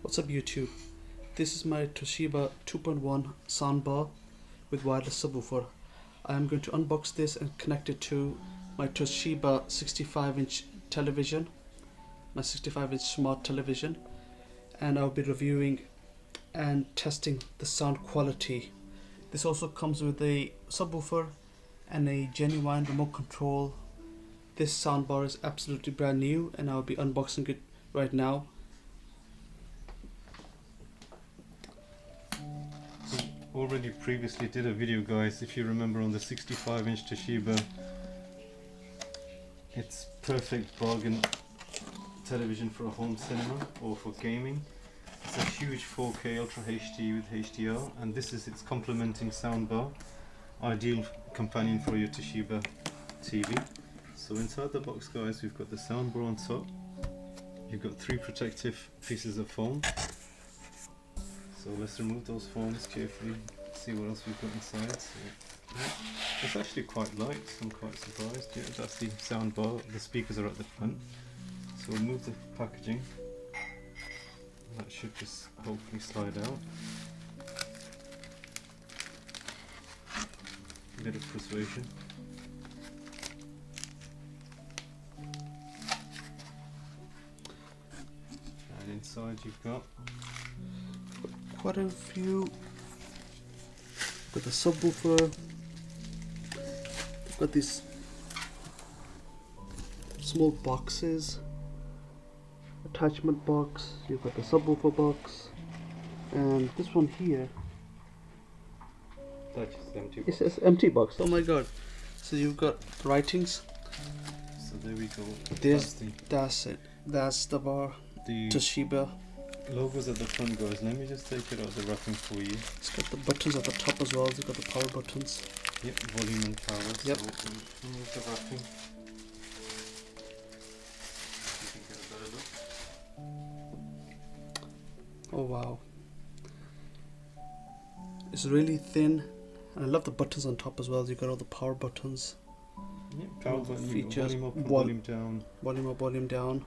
What's up YouTube? This is my Toshiba 2.1 soundbar with wireless subwoofer. I am going to unbox this and connect it to my Toshiba 65-inch television, my 65-inch smart television, and I'll be reviewing and testing the sound quality. This also comes with a subwoofer and a genuine remote control. This soundbar is absolutely brand new and I'll be unboxing it right now. Already previously did a video, guys, if you remember, on the 65-inch Toshiba. It's perfect bargain television for a home cinema or for gaming. It's a huge 4K Ultra HD with HDR, and this is its complementing soundbar, ideal companion for your Toshiba TV. So inside the box, guys, we've got the soundbar on top. You've got 3 protective pieces of foam. So let's remove those foams carefully, see what else we've got inside. So, yeah, it's actually quite light, I'm quite surprised. Yeah, that's the soundbar, the speakers are at the front. So we'll move the packaging. That should just hopefully slide out. A bit of persuasion. And inside you've got quite a few. Got the subwoofer. Got these small boxes, attachment box. You've got the subwoofer box, and this one here. that's just empty. It says empty box. Oh my god! So you've got writings. So there we go. That's it. That's the bar. The Toshiba. logos at the front, guys. Let me just take it out of the wrapping for you. It's got the buttons at the top as well. It's got the power buttons. Yep, volume and power. Yep. So we'll remove the wrapping. You can get a better look. Oh wow. It's really thin, and I love the buttons on top as well. You got all the power buttons. Yep, power button, features, volume up and one- volume down. Volume up, volume down,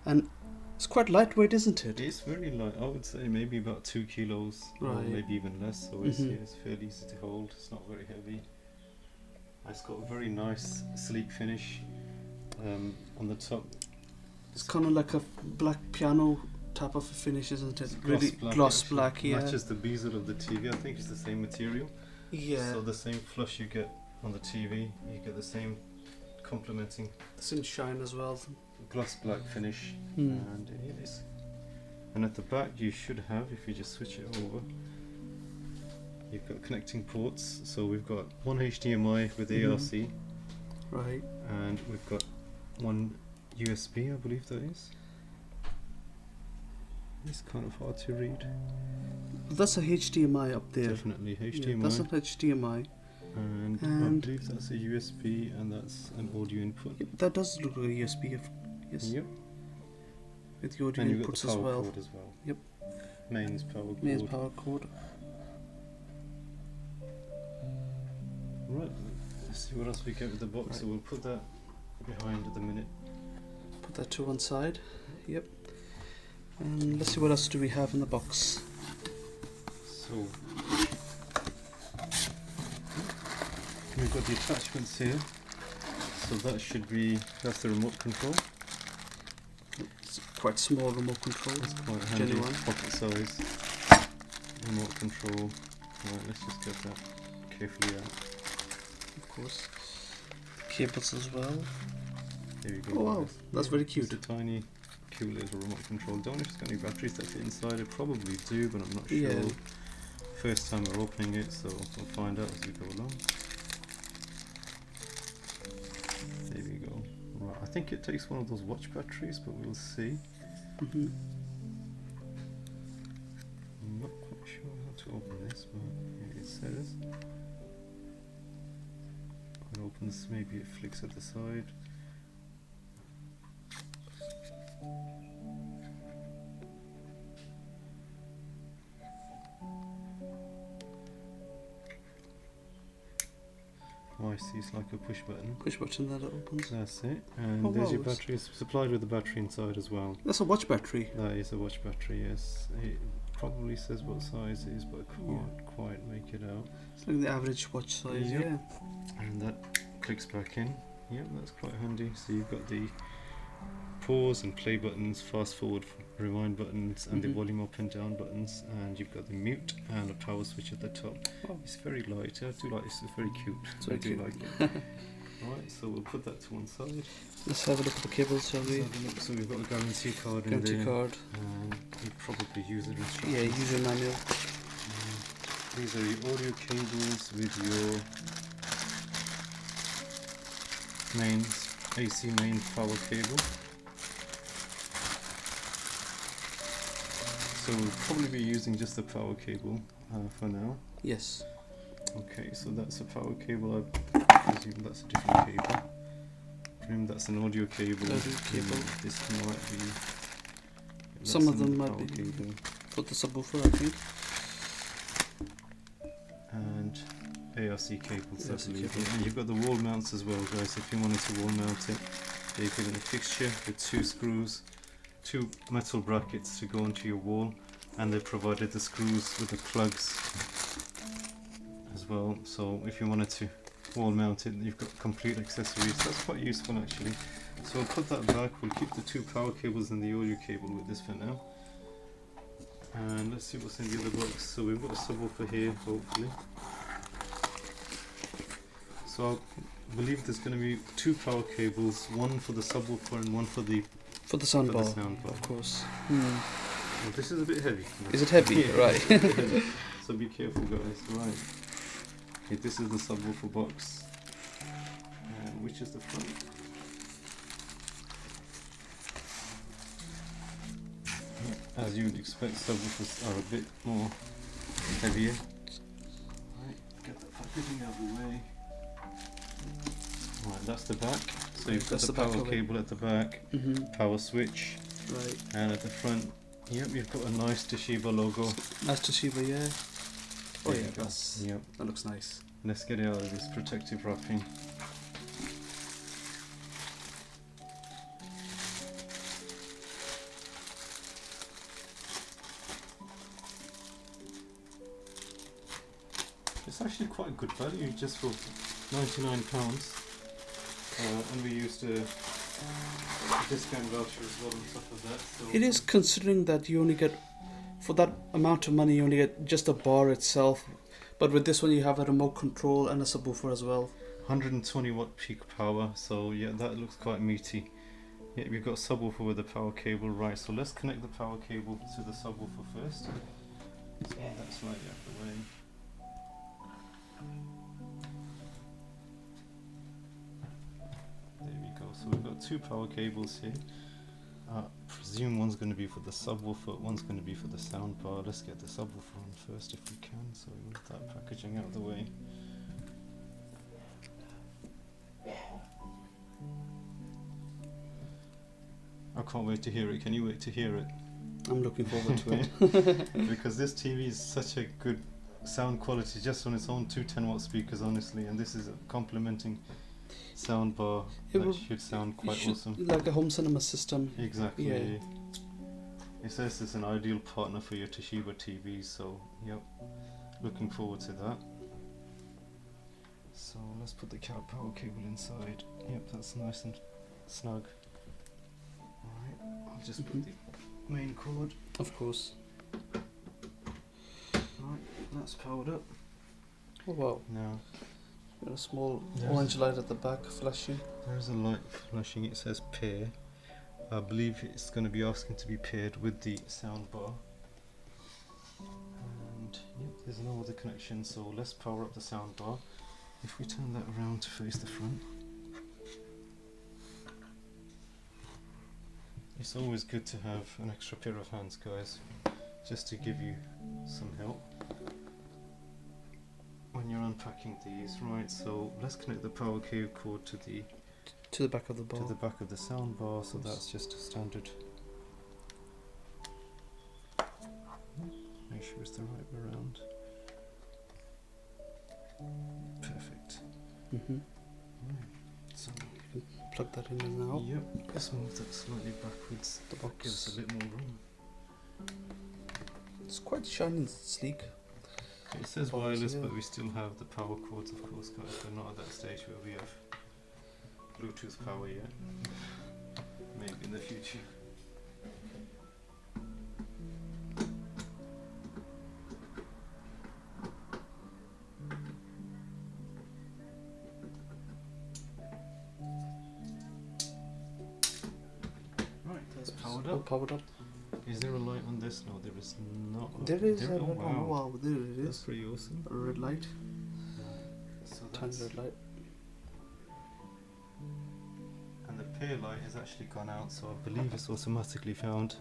and it's quite lightweight, isn't it? It's very light. I would say maybe about 2 kilos, or Right. maybe even less. So it's, Mhm. yeah, it's fairly easy to hold. It's not very heavy. It's got a very nice, sleek finish on the top. It's kind of like a black piano type of a finish, isn't it? It's Really gloss actually. black, yeah. Matches the bezel of the TV. I think it's the same material. Yeah. So the same flush you get on the TV, you get the same complementing It's in shine as well. gloss black finish. Hmm. And it is. And at the back you should have, if you just switch it over, you've got connecting ports. So we've got one HDMI with Mhm. ARC, Right. and we've got one USB, I believe that is. It's kind of hard to read. That's a HDMI up there. Definitely Yeah, HDMI. that's an HDMI. and I and- believe that's a USB, and that's an audio input. Yep, that does look like a USB. Yes. Yep. With the audio And you've got inputs the as power well. cord as well. Yep. Mains power cord. Mains power cord. Right. Let's see what else we get with the box. Right. So we'll put that behind at the minute. Put that to one side. Yep. And let's see what else do we have in the box. So we've got the attachments here. So that's the remote control. It's quite small remote control. It's quite handy. Genuine. Pocket size remote control. Right, let's just get that carefully out. Of course. Cables as well. There you go. Oh wow, guys. that's very cute. It's a tiny, cute little remote control. Don't know if it's got any batteries that fit inside. It probably do, but I'm not sure. Yeah. First time we're opening it, so we'll find out as we go along. There we go. Right, I think it takes one of those watch batteries, but we'll see. Hmm. I'm not quite sure how to open this, but here it says. It opens, maybe it flicks at the side. Oh, I see, it's It's like a push button. Push button that it opens. That's it. And Oh, there's wow, your it's- battery. It's supplied with a battery inside as well. That's a watch battery. That is a watch battery, yes. It probably says what size it is, but I can't quite make it out. It's like the average watch size, Yep. yeah. And that clicks back in. Yep, that's quite handy. So you've got the pause and play buttons, fast forward, rewind buttons, and the Mhm. volume up and down buttons, and you've got the mute and a power switch at the top. Oh. It's very light. I do like this. It's very cute. It's I very do cute. like it. Right, so we'll put that to one side. Let's have a look at the cables, shall we? Let's have a look. So we've got a guarantee card in Guarantee there. card. You probably use it instructions. Yeah, user manual. These are your audio cables with your mains, AC main power cable. So we'll probably be using just the power cable for now. Yes. Okay, so that's a power cable. I presume that's a different cable. Presume that's an audio cable. Audio cable. This might be. Some that's of them another might power be- cable. For the subwoofer, I think. And ARC cables, I ARC believe. cable. And you've got the wall mounts as well, guys. If you wanted to wall mount it, they're given a fixture with 2 screws, 2 metal brackets to go onto your wall, and they provided the screws with the plugs as well. So if you wanted to wall mount it, you've got complete accessories. That's quite useful actually. So I'll put that back. We'll keep the 2 power cables and the audio cable with this for now. And let's see what's in the other box. So we've got a subwoofer here, hopefully. So I believe there's going to be 2 power cables, one for the subwoofer and one for the For the soundbar, soundbar. of course. Well, this is a bit heavy. Is it heavy? Yeah. Right. So be careful, guys. Right. Okay, this is the subwoofer box. And which is the front? As you would expect, subwoofers are a bit more heavier. Right, get the packaging out of the way. Right, that's the back. So you've got That's the the back power of it. cable at the back, Mhm. power switch, Right. and at the front, yep, you've got a nice Toshiba logo. Nice Toshiba, yeah. Oh There yeah, you go. that's Yep. that looks nice. Let's get it out of this protective wrapping. It's actually quite good value just for £99. And we used a discount voucher as well on top of that. So It is, considering that you only get, for that amount of money, you only get just a bar itself. But with this one, you have a remote control and a subwoofer as well. 120 watt peak power, so yeah, that looks quite meaty. Yeah, we've got subwoofer with the power cable, right, so let's connect the power cable to the subwoofer first. So that's slightly out of the way. There we go, so we've got 2 power cables here. I presume one's going to be for the subwoofer, one's going to be for the soundbar. Let's get the subwoofer on first if we can, so we move that packaging out of the way. I can't wait to hear it. Can you wait to hear it? I'm looking forward to it. Because this TV is such a good sound quality just on its own 210-watt speakers, honestly, and this is a complementing soundbar It that will- should sound It quite should- awesome. Like a home cinema system. Exactly. Yeah. It says it's an ideal partner for your Toshiba TV, so yep, looking forward to that. So let's put the power cable inside. Yep, that's nice and snug. Alright, I'll just put the main cord. Of course. Right, that's powered up. Oh wow. Now, Got a small There's- orange light at the back flashing. there's a light flashing, it says pair. I believe it's going to be asking to be paired with the soundbar. And yep, there's no other connection, so let's power up the soundbar. If we turn that around to face the front. It's always good to have an extra pair of hands, guys, just to give you some help when you're unpacking these. Right, so let's connect the power cable cord to the Back of the bar. to the back of the soundbar, so that's just a standard. Make sure it's the right way around. Perfect. Mhm. plug that in now. Yep, just move that slightly backwards. The That gives us box. a bit more room. It's quite shiny and sleek. It says Box, wireless, yeah. but we still have the power cords, of course, guys. We're not at that stage where we have Bluetooth power yet. Maybe in the future. Right, that's powered All up. powered up. Is there a light on this? No, there is not. There is There, a oh, red, wow. oh wow, there it That's is. pretty awesome. A red light. So Tiny that's, red light. and the pair light has actually gone out, so I believe it's automatically found.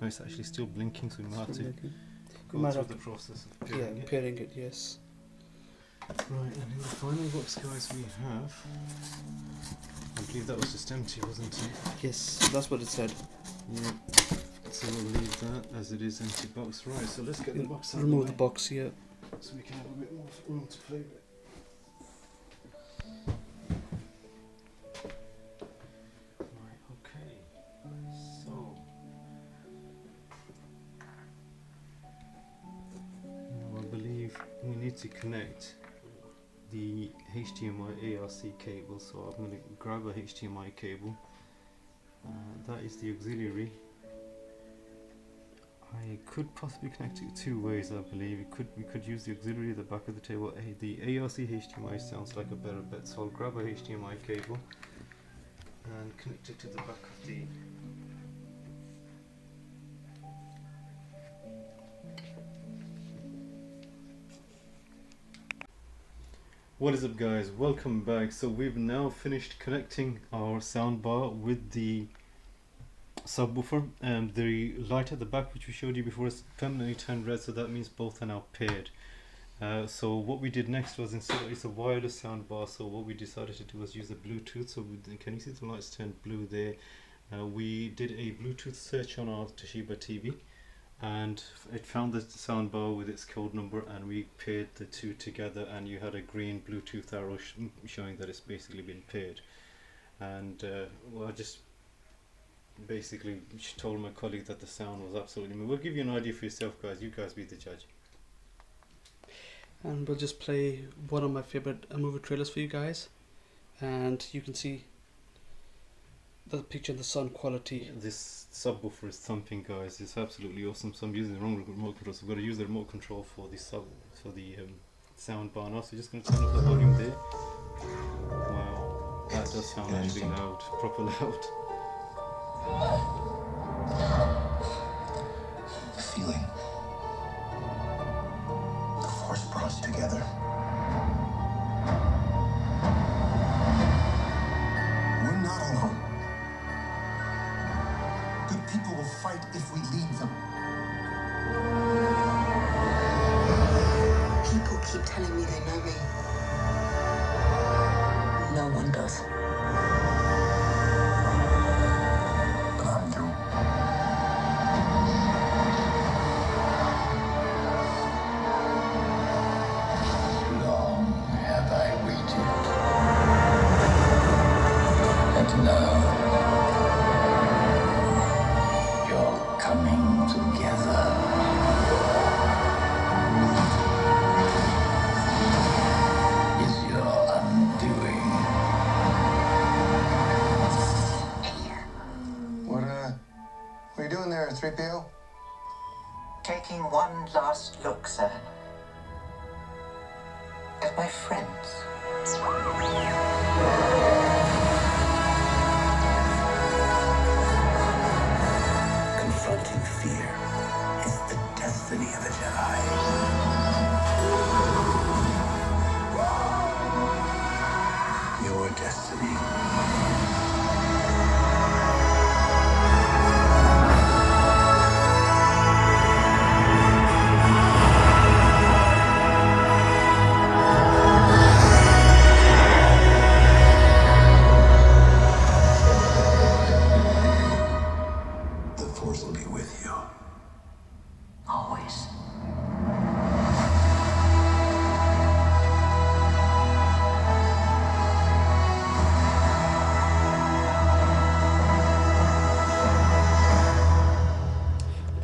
No, it's actually still blinking, so we might have to go might through have the process of Yeah, pairing it. pairing it, yes. Right, and in the final box, guys, we have. I believe that was just empty, wasn't it? Yes, that's what it said. Yeah. So we'll leave that as it is, empty box. Right, so let's get the box out Remove of the way, box here. so we can have a bit more room to play with. Right, okay. So now I believe we need to connect the HDMI ARC cable, so I'm going to grab a HDMI cable. That is the auxiliary. I could possibly connect it two ways, I believe. We could use the auxiliary at the back of the table. The ARC HDMI sounds like a better bet, so I'll grab a HDMI cable and connect it to the back of the What is up, guys? Welcome back. So we've now finished connecting our soundbar with the subwoofer. The light at the back, which we showed you before, is permanently turned red, so that means both are now paired. So what we did next was, instead it's a wireless soundbar, so what we decided to do was use the Bluetooth. So can you see the lights turned blue there? We did a Bluetooth search on our Toshiba TV, and it found the soundbar with its code number, and we paired the two together, and you had a green Bluetooth arrow showing that it's basically been paired. And well, I just basically told my colleague that the sound was absolutely. We'll give you an idea for yourself, guys. You guys be the judge. And we'll just play one of my favorite movie trailers for you guys, and you can see the picture and the sound quality. This subwoofer is thumping, guys. It's absolutely awesome. So I'm using the wrong remote control, so I've got to use the remote control for the sound bar now. So just going to turn up the volume there. Wow, that does sound actually loud, proper loud. The feeling. The force brought us together. We're not alone. Good people will fight if we leave them. People keep telling me they know me. No one does. But I do. Long have I waited. And now you're coming together. Is your undoing. What are you doing there, 3PO? Taking one last look, sir. At my friends. Confronting fear is the destiny of a Jedi. Your destiny. The Force will be with you. Always.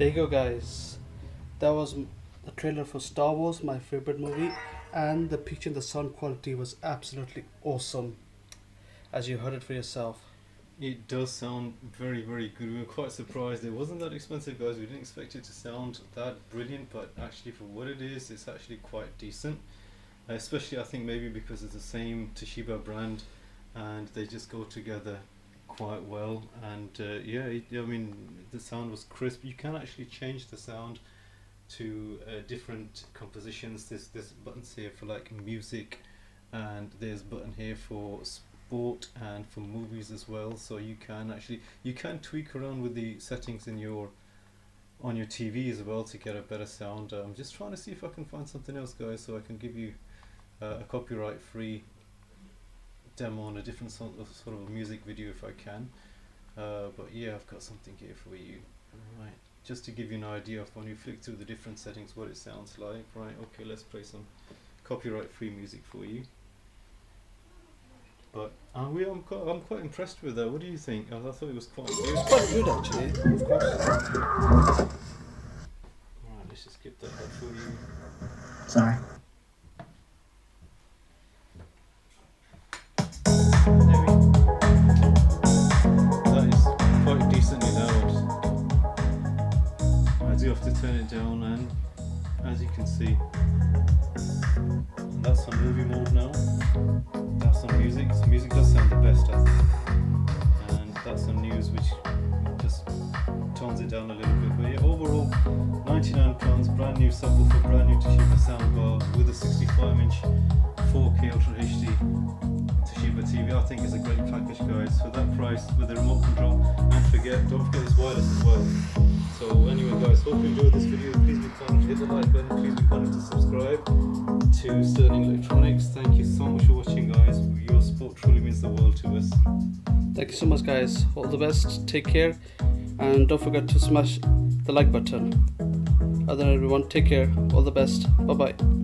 There you go, guys. That was the trailer for Star Wars, my favorite movie, and the picture and the sound quality was absolutely awesome, as you heard it for yourself. It does sound very, very good. We were quite surprised. It wasn't that expensive, guys. We didn't expect it to sound that brilliant, but actually for what it is, it's actually quite decent. Especially, I think maybe because it's the same Toshiba brand, and they just go together quite well. And yeah, I mean, the sound was crisp. You can actually change the sound to different compositions. There's buttons here for like music, and there's a button here for sport and for movies as well. So you can tweak around with the settings in your on your TV as well to get a better sound. I'm just trying to see if I can find something else, guys, so I can give you a copyright-free demo on a different sort of a music video if I can. But yeah, I've got something here for you. Right, just to give you an idea of when you flick through the different settings what it sounds like. Right, okay, let's play some copyright-free music for you. But I'm quite impressed with that. What do you think? I thought it was quite good. It's quite good, actually, of course. Right, let's just get that up for you. Sorry. There we go. That is quite decently loud. I do have to turn it down, and as you can see, that's on movie mode now. That's on music. So music does sound the best, I think. And that's on news, which just tones it down a little bit. But yeah, overall, £99, brand new subwoofer, brand new Toshiba soundbar with a 65-inch 4K Ultra HD Toshiba TV. I think it's a great package, guys, for that price with the remote control. And don't forget it's wireless as well. So anyway, guys, hope you enjoyed this video. Please be kind to hit the like button. Please be kind to subscribe to Sterling Electronics. Thank you so much for watching, guys. Your support truly means the world to us. Thank you so much, guys. All the best. Take care. And don't forget to smash the like button. Other than everyone, take care. All the best. Bye-bye.